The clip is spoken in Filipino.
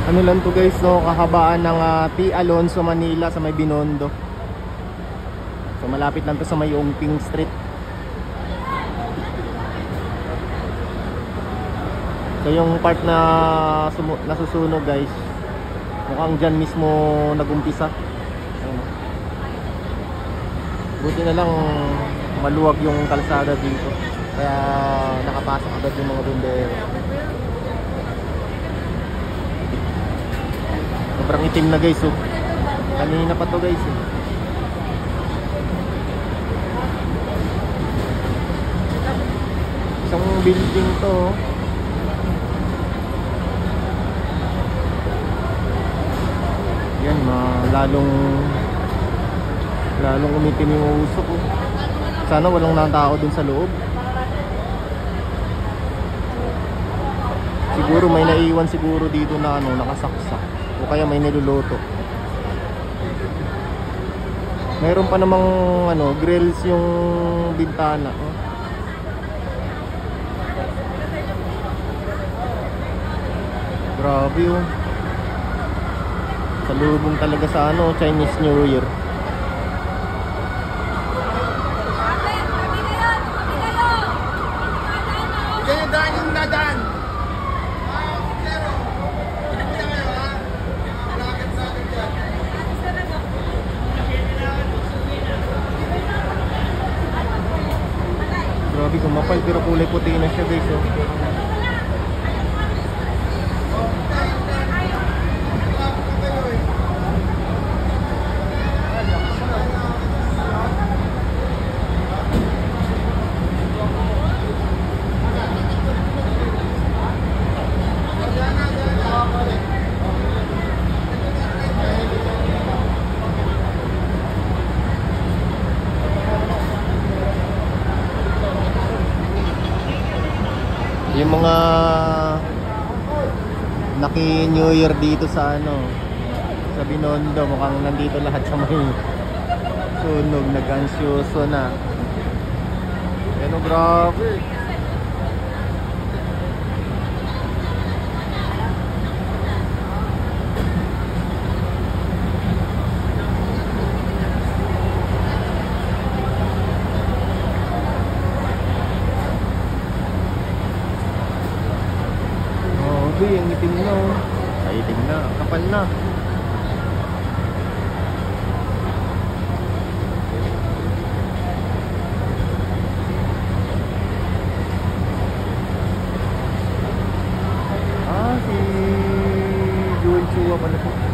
Ano lang to guys, no, kahabaan ng P. Alonso, Manila sa may Binondo. So malapit lang to sa may Ungping Street. So yung part na nasusunog guys, mukhang dyan mismo nagumpisa. Ayun. Buti na lang maluwag yung kalsada dito, kaya nakapasok agad yung mga bumbero. Sobrang itim na guys, oh. Kanina pa to guys, eh. Isang building to, oh. Yan, lalong umitim yung usok, oh. Sana walang natao dun sa loob. Siguro may naiwan siguro dito na ano, nakasaksak, o kaya may niluluto. Meron pa namang ano, grills yung bintana, oh. Grabe, oh. Salubong talaga sa ano, Chinese New Year. Daan yung dadaan. Grabe, kumapal pero kulay puti na siya guys, oh. Yung mga naki New Year dito sa ano, sa Binondo, mukhang nandito lahat sa may sunog, nag-ansyoso na. Ano, grabe. Ang itim na, oh. Ay, itim na, kapal na. Si Juan Chua pala po.